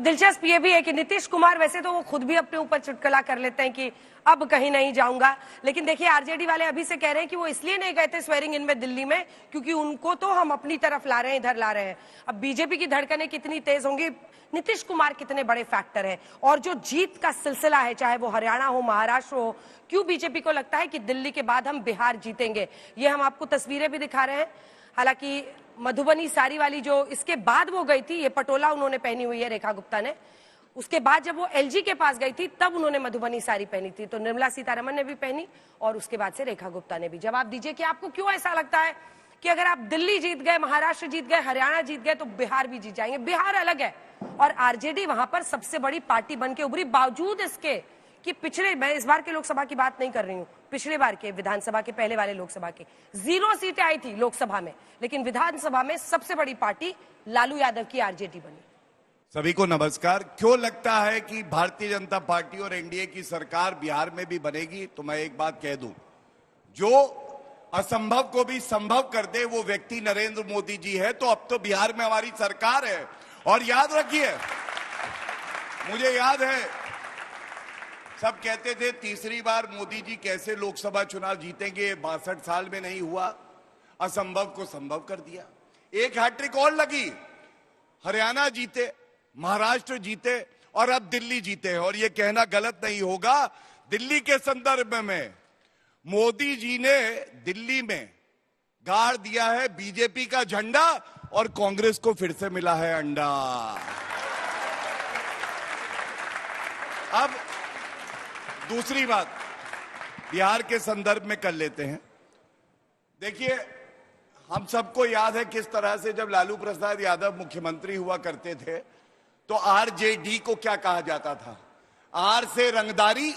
दिलचस्प ये भी है कि नीतीश कुमार वैसे तो वो खुद भी अपने ऊपर चुटकुला कर लेते हैं कि अब कहीं नहीं जाऊंगा, लेकिन देखिए आरजेडी वाले अभी से कह रहे हैं कि वो इसलिए नहीं गए थे स्वेरिंग इन में दिल्ली में क्योंकि उनको तो हम अपनी तरफ ला रहे हैं, इधर ला रहे हैं। अब बीजेपी की धड़कनें कितनी तेज होंगी, नीतीश कुमार कितने बड़े फैक्टर हैं, और जो जीत का सिलसिला है चाहे वो हरियाणा हो, महाराष्ट्र हो, क्यों बीजेपी को लगता है कि दिल्ली के बाद हम बिहार जीतेंगे। ये हम आपको तस्वीरें भी दिखा रहे हैं। हालांकि मधुबनी साड़ी वाली जो इसके बाद वो गई थी, ये पटोला उन्होंने पहनी हुई है रेखा गुप्ता ने, उसके बाद जब वो एलजी के पास गई थी तब उन्होंने मधुबनी साड़ी पहनी थी, तो निर्मला सीतारमण ने भी पहनी और उसके बाद से रेखा गुप्ता ने भी। जवाब दीजिए कि आपको क्यों ऐसा लगता है कि अगर आप दिल्ली जीत गए, महाराष्ट्र जीत गए, हरियाणा जीत गए तो बिहार भी जीत जाएंगे। बिहार अलग है और आरजेडी वहां पर सबसे बड़ी पार्टी बन के उभरी, बावजूद इसके कि पिछले, मैं इस बार के लोकसभा की बात नहीं कर रही हूँ, पिछले बार के विधानसभा के पहले वाले लोकसभा के 0 सीटें आई थी लोकसभा में, लेकिन विधानसभा में सबसे बड़ी पार्टी लालू यादव की आरजेडी बनी। सभी को नमस्कार। क्यों लगता है कि भारतीय जनता पार्टी और एनडीए की सरकार बिहार में भी बनेगी? तो मैं एक बात कह दूं, जो असंभव को भी संभव कर दे वो व्यक्ति नरेंद्र मोदी जी है। तो अब तो बिहार में हमारी सरकार है। और याद रखिए, मुझे याद है सब कहते थे तीसरी बार मोदी जी कैसे लोकसभा चुनाव जीतेंगे, 62 साल में नहीं हुआ। असंभव को संभव कर दिया। एक हैट्रिक और लगी, हरियाणा जीते, महाराष्ट्र जीते और अब दिल्ली जीते। और यह कहना गलत नहीं होगा, दिल्ली के संदर्भ में मोदी जी ने दिल्ली में गाड़ दिया है बीजेपी का झंडा और कांग्रेस को फिर से मिला है अंडा। अब दूसरी बात बिहार के संदर्भ में कर लेते हैं। देखिए, हम सबको याद है किस तरह से जब लालू प्रसाद यादव मुख्यमंत्री हुआ करते थे तो आरजेडी को क्या कहा जाता था? आर से रंगदारी,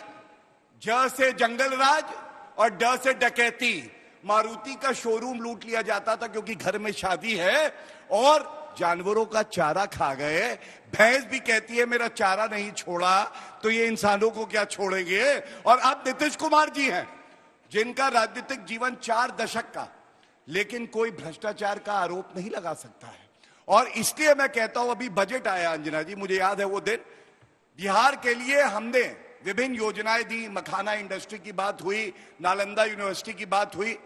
ज से जंगल राज और ड से डकैती। मारुति का शोरूम लूट लिया जाता था क्योंकि घर में शादी है और जानवरों का चारा खा गए। भैंस भी कहती है मेरा चारा नहीं छोड़ा, तो ये इंसानों को क्या छोड़ेंगे। और अब नीतीश कुमार जी हैं जिनका राजनीतिक जीवन 4 दशक का, लेकिन कोई भ्रष्टाचार का आरोप नहीं लगा सकता है। और इसलिए मैं कहता हूं, अभी बजट आया अंजना जी, मुझे याद है वो दिन, बिहार के लिए हमने विभिन्न योजनाएं दी। मखाना इंडस्ट्री की बात हुई, नालंदा यूनिवर्सिटी की बात हुई।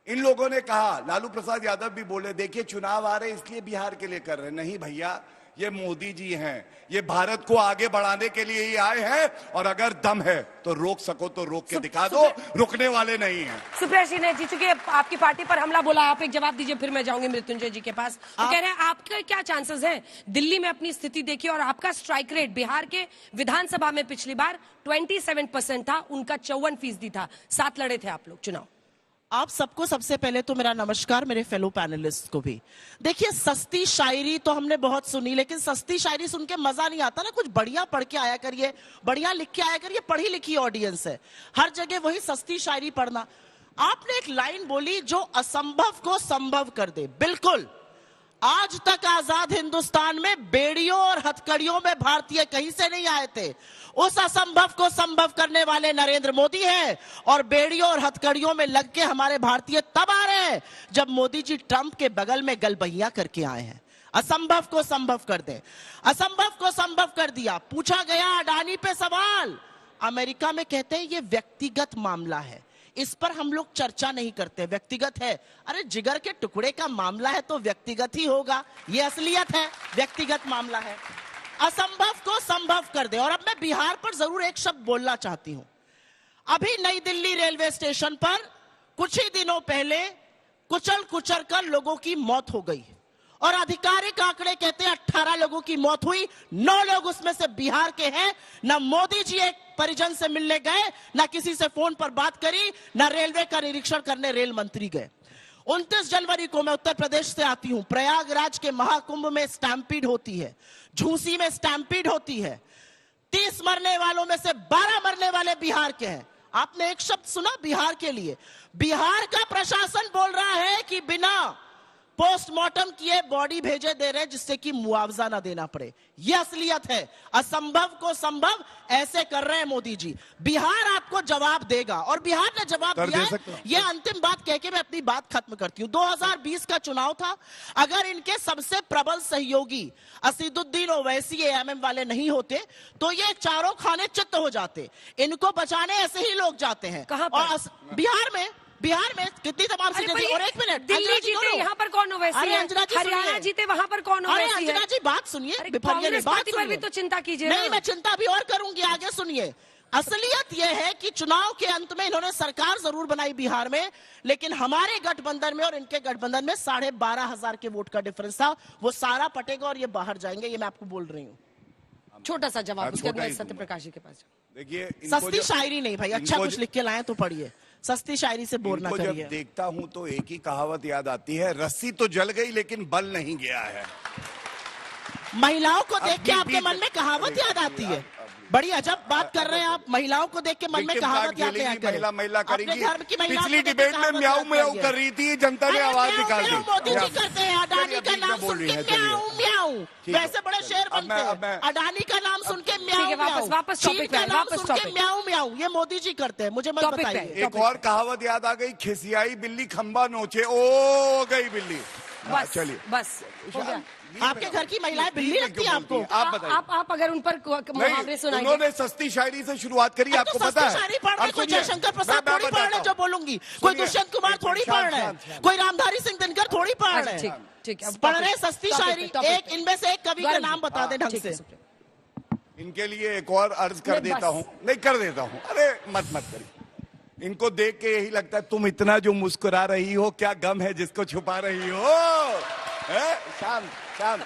इन लोगों ने कहा, लालू प्रसाद यादव भी बोले देखिए चुनाव आ रहे इसलिए बिहार के लिए कर रहे हैं। नहीं भैया, ये मोदी जी हैं, ये भारत को आगे बढ़ाने के लिए ही आए हैं और अगर दम है तो रोक सको तो रोक के दिखा दो, रुकने वाले नहीं हैं। सुप्रिया जी ने जी चुकी आपकी पार्टी पर हमला बोला, आप एक जवाब दीजिए फिर मैं जाऊंगी मृत्युंजय जी के पास। तो कह रहे हैं आपके क्या चांसेस हैं? दिल्ली में अपनी स्थिति देखिए और आपका स्ट्राइक रेट बिहार के विधानसभा में पिछली बार 27% था, उनका 54% था। 7 लड़े थे आप लोग चुनाव। आप सबको सबसे पहले तो मेरा नमस्कार, मेरे फेलो पैनलिस्ट को भी। देखिए, सस्ती शायरी तो हमने बहुत सुनी, लेकिन सस्ती शायरी सुन के मजा नहीं आता ना। कुछ बढ़िया पढ़ के आया करिए, बढ़िया लिख के आया करिए। पढ़ी लिखी ऑडियंस है, हर जगह वही सस्ती शायरी पढ़ना। आपने एक लाइन बोली जो असंभव को संभव कर दे। बिल्कुल, आज तक आजाद हिंदुस्तान में बेड़ियों और हथकड़ियों में भारतीय कहीं से नहीं आए थे। उस असंभव को संभव करने वाले नरेंद्र मोदी हैं और बेड़ियों और हथकड़ियों में लग के हमारे भारतीय तब आ रहे हैं जब मोदी जी ट्रंप के बगल में गलबहिया करके आए हैं। असंभव को संभव कर दे, असंभव को संभव कर दिया। पूछा गया अडानी पे सवाल, अमेरिका में कहते हैं ये व्यक्तिगत मामला है, इस पर हम लोग चर्चा नहीं करते, व्यक्तिगत है। अरे जिगर के टुकड़े का मामला है तो व्यक्तिगत ही होगा, ये असलियत है, व्यक्तिगत मामला है। असंभव को संभव कर दे। और अब मैं बिहार पर जरूर एक शब्द बोलना चाहती हूं। अभी नई दिल्ली रेलवे स्टेशन पर कुछ ही दिनों पहले कुचल कुचल कर लोगों की मौत हो गई और आधिकारिक आंकड़े कहते हैं 18 लोगों की मौत हुई, 9 लोग उसमें से बिहार के हैं। ना मोदी जी एक परिजन से मिलने गए, ना किसी से फोन पर बात करी, ना रेलवे का निरीक्षण करने रेल मंत्री गए। 29 जनवरी को मैं उत्तर प्रदेश से आती हूं। प्रयागराज के महाकुंभ में स्टैम्पीड होती है, झूसी में स्टैम्पीड होती है। 30 मरने वालों में से 12 मरने वाले बिहार के हैं। आपने एक शब्द सुना बिहार के लिए? बिहार का प्रशासन बोल रहा है कि बिना पोस्टमार्टम किए बॉडी भेजे दे रहे जिससे कि मुआवजा ना देना पड़े। ये असलियत है। असंभव को संभव ऐसे कर रहे हैं मोदी जी। बिहार आपको जवाब देगा और बिहार ने जवाब दिया है। ये अंतिम बात कह के मैं अपनी बात खत्म करती हूं। 2020 का चुनाव था, अगर इनके सबसे प्रबल सहयोगी असीदुद्दीन ओवैसी एएमएम वाले नहीं होते तो ये चारों खाने चित्त हो जाते। इनको बचाने ऐसे ही लोग जाते हैं। कहां पर? और बिहार में कितनी तमाम सीटें थी। और एक मिनट, दिल्ली जीते, यहाँ पर कौन ओवैसी है? हरियाणा जीते, वहाँ पर कौन ओवैसी है? अंजना जी बात सुनिए, कांग्रेस पार्टी पर भी तो चिंता कीजिए। नहीं, मैं चिंता भी और करूंगी, आगे सुनिए। असलियत यह है कि चुनाव के अंत में इन्होंने सरकार जरूर बनाई बिहार में, लेकिन हमारे गठबंधन में और इनके गठबंधन में 12,500 के वोट का डिफरेंस था। वो सारा पटेगा और ये बाहर जाएंगे, ये मैं आपको बोल रही हूँ। छोटा सा जवाब उसके बाद सत्यप्रकाश जी के पास। देखिए, सस्ती शायरी नहीं भाई, अच्छा कुछ लिख के लाए तो पढ़िए, सस्ती शायरी से बोर ना करिए। जब देखता हूं तो एक ही कहावत याद आती है, रस्सी तो जल गई लेकिन बल नहीं गया है। महिलाओं को देख के आपके मन में कहावत याद आती है? बड़ी अजब बात कर रहे हैं आप। महिलाओं को देख के मन में कहावत याद नहीं आती। महिला करेगी। पिछली डिबेट में म्याऊ म्याऊ कर रही थी, जनता ने आवाज निकाल दी। मोदी जी करते हैं, अडानी का नाम सुन के म्याऊ म्याऊ, वैसे बड़े शेर बनते हैं। अडानी का नाम सुन के म्याऊ म्याऊ, चीन का नाम सुन के म्याऊ म्याऊ, ये मोदी जी करते हैं। मुझे मत बताइए। एक और कहावत याद आ गई, खिसियाई बिल्ली खंबा नोचे, ओ गई बिल्ली। चलिए बस हो गया। आपके घर की महिलाएं बिल्ली लगती है आपको? आप बताइए। आप अगर उन पर मुहावरे सुनाएंगे। उन्होंने सस्ती शायरी से शुरुआत करी, आपको पता है? शायरी पढ़ रहे, कोई जयशंकर प्रसाद थोड़ी पढ़ रहे जो बोलूंगी, कोई दुष्यंत कुमार थोड़ी पढ़ रहे हैं, कोई रामधारी सिंह दिनकर थोड़ी पढ़ रहे हैं। ठीक है, पढ़ रहे सस्ती शायरी। एक इनमें से एक कवि का नाम बता दे ढंग से। इनके लिए एक और अर्ज कर देता हूँ, नहीं कर देता हूँ। अरे मत करिए। इनको देख के यही लगता है तुम इतना जो मुस्कुरा रही हो, क्या गम है जिसको छुपा रही हो? शांत शांत।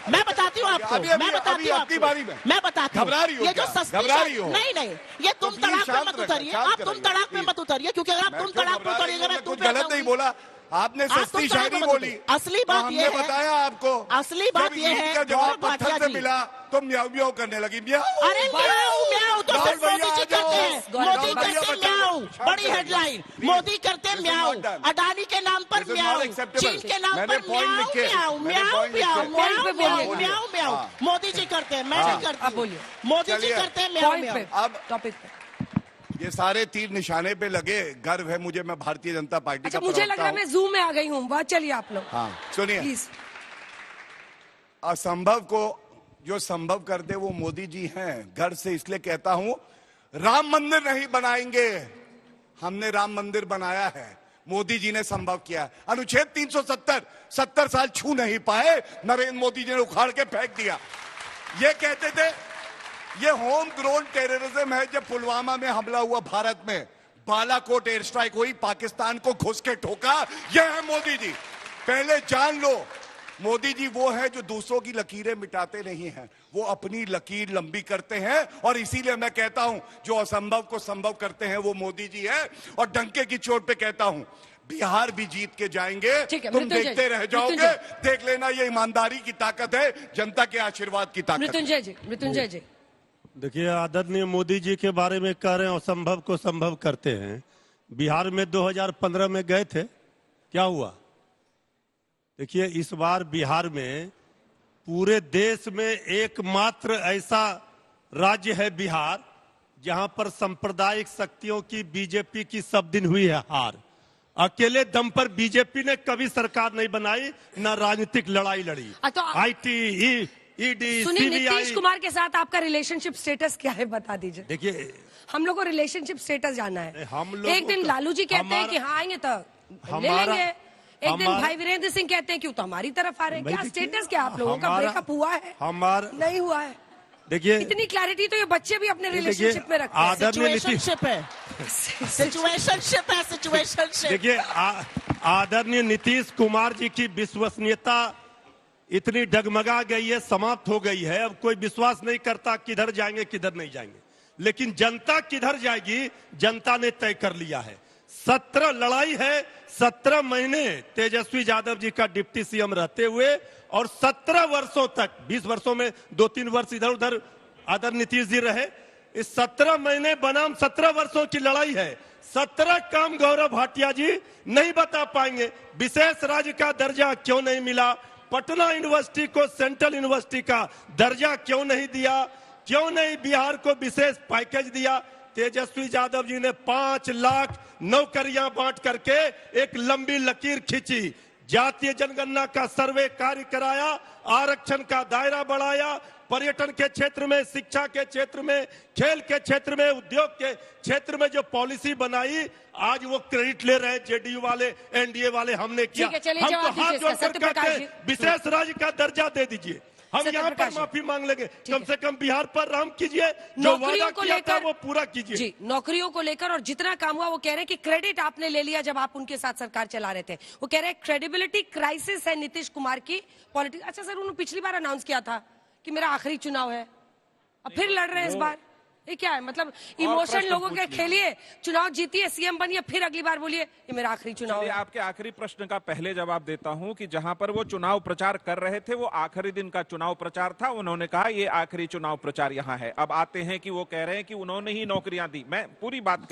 मैं बताती हूँ आपको, मैं बताती हूँ आपकी बारी में, मैं बताती हूँ। घबरा रही हो? ये जो सस्ती शायरी, नहीं, ये तुम तड़ाक में मत उतरिए, आप तुम तड़ाक में मत उतरिए, क्योंकि अगर आप तुम तड़ाक में उतरिएगा मैं कुछ गलत नहीं बोला। आपने सस्ती शायरी बोली। असली बात ये है, बताया आपको, असली बात ये है, जवाब पत्थर से मिला तो म्याऊ म्याऊ करने लगी। म्याऊ, अरे म्याऊ म्याऊ तो सिर्फ मोदी जी करते हैं। मोदी करते म्याऊ, बड़ी हेडलाइन, मोदी करते म्याऊ, अडानी के नाम पर म्याऊ, चीन के नाम पर म्याऊ म्याऊ म्याऊ म्याऊ म्याऊ म्याऊ। मोदी जी करते हैं, मैं नहीं करती। मोदी जी करते हैं म्याऊ म्याऊ। अब टॉपिक ये सारे तीर निशाने पे लगे, गर्व है मुझे, मैं भारतीय जनता पार्टी का मुझे लग रहा है मैं जूम में आ गई हूँ। बात चलिए आप लोग। हाँ सुनिए, असंभव को जो संभव कर दे वो मोदी जी हैं। घर से इसलिए कहता हूं, राम मंदिर नहीं बनाएंगे, हमने राम मंदिर बनाया है, मोदी जी ने संभव किया। अनुच्छेद 370 70 साल छू नहीं पाए, नरेंद्र मोदी जी ने उखाड़ के फेंक दिया। ये कहते थे ये होम ग्रोन टेररिज्म है। जब पुलवामा में हमला हुआ भारत में, बालाकोट एयर स्ट्राइक हुई, पाकिस्तान को घुस के ठोका, यह है मोदी जी। पहले जान लो, मोदी जी वो है जो दूसरों की लकीरें मिटाते नहीं हैं, वो अपनी लकीर लंबी करते हैं। और इसीलिए मैं कहता हूं जो असंभव को संभव करते हैं वो मोदी जी है। और डंके की चोट पे कहता हूं, बिहार भी जीत के जाएंगे, तुम देखते रह जाओगे। देख लेना, ये ईमानदारी की ताकत है, जनता के आशीर्वाद की ताकत। मृत्युंजय जी देखिए, आदरणीय मोदी जी के बारे में कह रहे हैं असंभव को संभव करते हैं। बिहार में 2015 में गए थे, क्या हुआ? देखिए, इस बार बिहार में पूरे देश में एकमात्र ऐसा राज्य है बिहार जहां पर सांप्रदायिक शक्तियों की, बीजेपी की सब दिन हुई है हार। अकेले दम पर बीजेपी ने कभी सरकार नहीं बनाई, ना राजनीतिक लड़ाई लड़ी। आईटी, ईडी, सुनिए, नीतीश कुमार के साथ आपका रिलेशनशिप स्टेटस क्या है बता दीजिए। देखिए, हम लोग को रिलेशनशिप स्टेटस जानना है। हम लोग एक दिन लालू जी कहते हैं कि हाँ आएंगे तो ले लेंगे, एक दिन भाई वीरेंद्र सिंह कहते हैं क्यों तो हमारी तरफ आ रहे हैं। क्या स्टेटस क्या आप लोगों का? ब्रेकअप हुआ है? हमारा नहीं हुआ है। देखिए, इतनी क्लैरिटी तो ये बच्चे भी अपने रिलेशनशिप में रखते हैं। सिचुएशनशिप है, सिचुएशनशिप है, सिचुएशनशिप। देखिए, आदरणीय नीतीश कुमार जी की विश्वसनीयता इतनी डगमगा गई है, समाप्त हो गई है। अब कोई विश्वास नहीं करता किधर जाएंगे किधर नहीं जाएंगे। लेकिन जनता किधर जाएगी, जनता ने तय कर लिया है। 17 लड़ाई है, 17 महीने तेजस्वी यादव जी का डिप्टी सीएम रहते हुए, और 17 वर्षों तक, 20 वर्षों में 2-3 वर्ष इधर उधर आदरणीय नीतीश जी रहे। इस 17 महीने बनाम 17 वर्षों की लड़ाई है। 17 काम गौरव भाटिया जी नहीं बता पाएंगे। विशेष राज्य का दर्जा क्यों नहीं मिला, पटना यूनिवर्सिटी को सेंट्रल यूनिवर्सिटी का दर्जा क्यों नहीं दिया, क्यों नहीं बिहार को विशेष पैकेज दिया। तेजस्वी यादव जी ने 5 लाख नौकरियां बांट करके एक लंबी लकीर खींची, जातीय जनगणना का सर्वे कार्य कराया, आरक्षण का दायरा बढ़ाया, पर्यटन के क्षेत्र में, शिक्षा के क्षेत्र में, खेल के क्षेत्र में, उद्योग के क्षेत्र में जो पॉलिसी बनाई, आज वो क्रेडिट ले रहे हैं जेडीयू वाले, एनडीए वाले। हमने किया, हमको हाथ जोड़कर कहते हैं विशेष राज्य का दर्जा दे दीजिए, हम यहाँ पर माफी मांग लेंगे, कम से कम बिहार पर राम कीजिए, जो वादा किया था वो पूरा कीजिए। जी, नौकरियों को लेकर और जितना काम हुआ वो कह रहे हैं कि क्रेडिट आपने ले लिया जब आप उनके साथ सरकार चला रहे थे। वो कह रहे हैं क्रेडिबिलिटी क्राइसिस है नीतीश कुमार की पॉलिटिक्स। अच्छा सर, उन्होंने पिछली बार अनाउंस किया था कि मेरा आखिरी चुनाव है, अब फिर लड़ रहे हैं इस बार, ये क्या है? मतलब इमोशन लोगों के खेलिए, चुनाव जीतिए, सीएम बनिए, फिर अगली बार बोलिए ये मेरा आखिरी चुनाव है। आपके आखिरी प्रश्न का पहले जवाब देता हूं कि जहां पर वो चुनाव प्रचार कर रहे थे वो आखिरी दिन का चुनाव प्रचार था, उन्होंने कहा ये आखिरी चुनाव प्रचार यहां है। अब आते हैं कि वो कह रहे हैं कि उन्होंने ही नौकरियां दी। मैं पूरी बात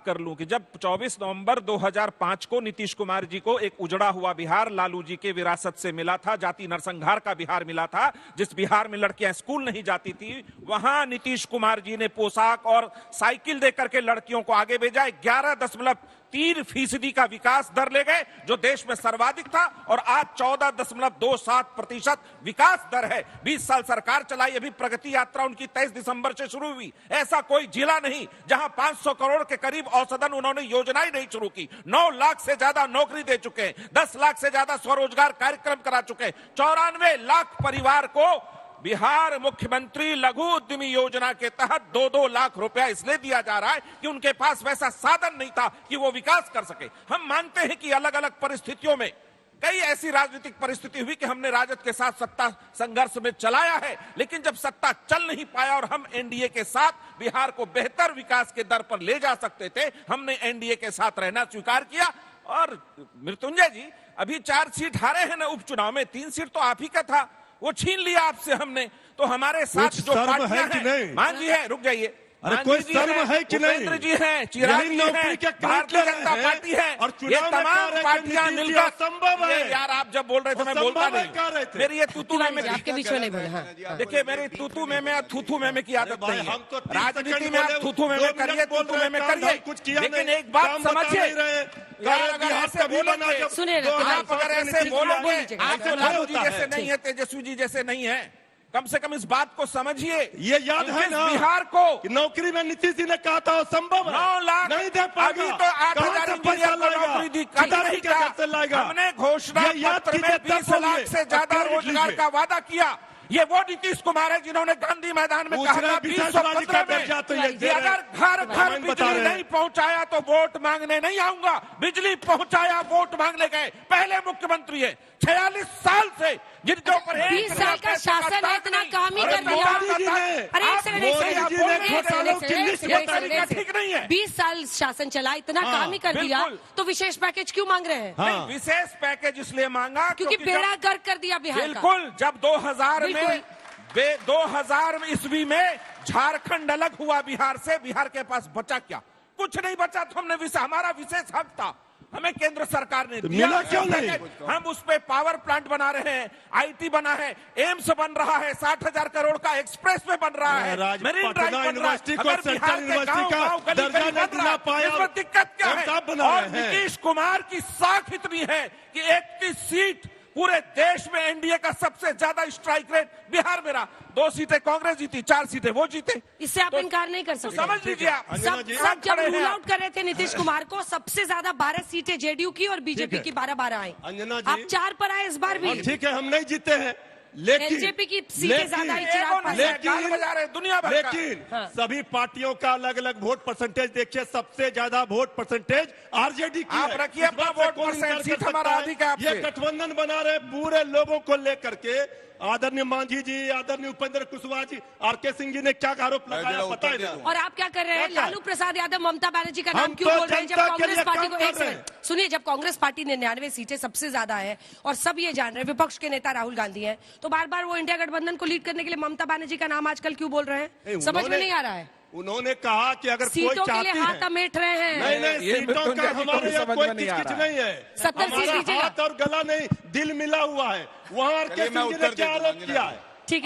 कर लूं कि जब 24 नवंबर 2005 को नीतीश कुमार जी को एक उजड़ा हुआ बिहार लालू जी के विरासत से मिला था, जाति नरसंहार का बिहार मिला था, जिस बिहार में लड़कियां स्कूल नहीं जाती थी, वहां नीतीश कुमार जी ने पोशाक और साइकिल देकर के लड़कियों को आगे भेजा। 11.3% का विकास दर ले गए, जो देश में सर्वाधिक था, और आज 14.27% विकास दर है। 20 साल सरकार चलाई, अभी प्रगति यात्रा उनकी 23 दिसंबर से शुरू हुई। ऐसा कोई जिला नहीं जहां 500 करोड़ के करीब औसतन उन्होंने योजनाएं नहीं शुरू की। 9 लाख से ज्यादा नौकरी दे चुके हैं, 10 लाख से ज्यादा स्वरोजगार कार्यक्रम करा चुके हैं, 94 लाख परिवार को बिहार मुख्यमंत्री लघु उद्यमी योजना के तहत 2-2 लाख रुपया इसलिए दिया जा रहा है कि उनके पास वैसा साधन नहीं था कि वो विकास कर सके। हम मानते हैं कि अलग अलग परिस्थितियों में कई ऐसी राजनीतिक परिस्थिति हुई कि हमने राजद के साथ सत्ता संघर्ष में चलाया है, लेकिन जब सत्ता चल नहीं पाया और हम एनडीए के साथ बिहार को बेहतर विकास के दर पर ले जा सकते थे, हमने एनडीए के साथ रहना स्वीकार किया। और मृत्युंजय जी, अभी 4 सीट हारे हैं ना उपचुनाव में, 3 सीट तो आप ही का था, वो छीन लिया आपसे हमने। तो हमारे साथ जो पार्टियां हैं, मान जी है, रुक जाइए, अरे कोई शर्म है कि नहीं? उपेंद्र जी हैं, चिराग जी हैं, भारतीय जनता पार्टी है, ये तमाम पार्टियां मिलकर संभव है। यार आप जब बोल रहे थे मैं बोलता नहीं, मेरी ये तूतू में आपके बीच में नहीं बोले। देखिए मेरी तूतू में थूथू में की आदत नहीं है। राजनीति में आप थूथू में करिए, तूतू में करिए, लेकिन एक बात समझिए, अगर ऐसे बोलोगे, सुनिए, आप अगर ऐसे बोलोगे, आप लालू जी जैसे नहीं है, तेजस्वी जी जैसे नहीं है, कम से कम इस बात को समझिए। ये याद है ना बिहार को नौकरी में नीतीश जी ने कहा था वो संभव है, 9 लाख नहीं दे पाएगा, अभी तो 8,000 इंजीनियर को नौकरी दी, हमने घोषणा पत्र में 20 लाख से ज्यादा रोजगार का वादा किया। ये वो नीतीश कुमार है जिन्होंने गांधी मैदान में कहा था 2015 में कि अगर घर घर बिजली नहीं पहुंचाया तो वोट मांगने नहीं आऊंगा। बिजली पहुंचाया, वोट मांगने गए, पहले मुख्यमंत्री है 46 साल से, जिनके ऊपर 20 साल का शासन है, इतना काम ही कर दिया। अरे ठीक नहीं है, 20 साल शासन चला, इतना काम ही कर दिया, तो विशेष पैकेज क्यों मांग रहे हैं? विशेष पैकेज इसलिए मांगा क्योंकि बेड़ा गर्क कर दिया बिहार का। बिल्कुल, जब 2000 ईस्वी में झारखंड अलग हुआ बिहार से, बिहार के पास बचा क्या? कुछ नहीं बचा। तो हमने हमारा विशेष हक था, हमें केंद्र सरकार ने दिया। मिला क्यों नहीं? हम उस पे पावर प्लांट बना रहे हैं, आईटी बना है, एम्स बन रहा है, 60,000 करोड़ का एक्सप्रेस वे बन रहा है, मरीन ड्राइव बन रहा है। अगर बिहार के गांव-गांव गली-गली बन रहा है, इसमें दिक्कत क्या है? और नीतीश कुमार की साख इतनी है कि 31 सीट पूरे देश में एनडीए का सबसे ज्यादा स्ट्राइक रेट बिहार में रहा। 2 सीटें कांग्रेस जीती, 4 सीटें वो जीते। इससे आप इनकार नहीं कर सकते। समझ लीजिए आप, सब जब रूल आउट कर रहे थे नीतीश कुमार को, सबसे ज्यादा 12 सीटें जेडीयू की और बीजेपी की 12 आई। आप 4 पर आए इस बार भी। ठीक है, हम नहीं जीते हैं, लेकिन एलजेपी की सीटें ज्यादा आई, लेकिन सभी पार्टियों का अलग अलग वोट परसेंटेज देखिए, सबसे ज्यादा वोट परसेंटेज आरजेडी की आप रखिए अपना वोट परसेंटेज, हमारा अधिकार। ये गठबंधन बना रहे पूरे लोगों को लेकर के। आदरणीय मांझी जी, आदरणीय उपेंद्र कुशवाहा जी, आरके सिंह जी ने क्या आरोप लगाया पता है ना? और आप क्या कर रहे हैं? लालू प्रसाद यादव, ममता बनर्जी का नाम क्यों बोल रहे हैं? जब कांग्रेस पार्टी को, एक सेकंड सुनिए, जब कांग्रेस पार्टी ने 99 सीटें सबसे ज्यादा है और सब ये जान रहे हैं, विपक्ष के नेता राहुल गांधी हैं, तो बार बार वो इंडिया गठबंधन को लीड करने के लिए ममता बनर्जी का नाम आजकल क्यों बोल रहे हैं? समझ में नहीं आ रहा है। उन्होंने कहा कि अगर कोई सीटों के चाहती लिए हाथ है, अमेट रहे हैं। नहीं ये सीटों मृत्युंजय का जी को हमारे भी यहाँ समझ कोई में नहीं आ किचकिच रहा है। नहीं है। 70 सीट हमारा लीजिएगा। हाथ और गला नहीं, दिल मिला हुआ है। वहाँ चलिए, मैं आरके सिंह जी उत्तर ने क्या देता हूं, आरोप किया है? ठीक है।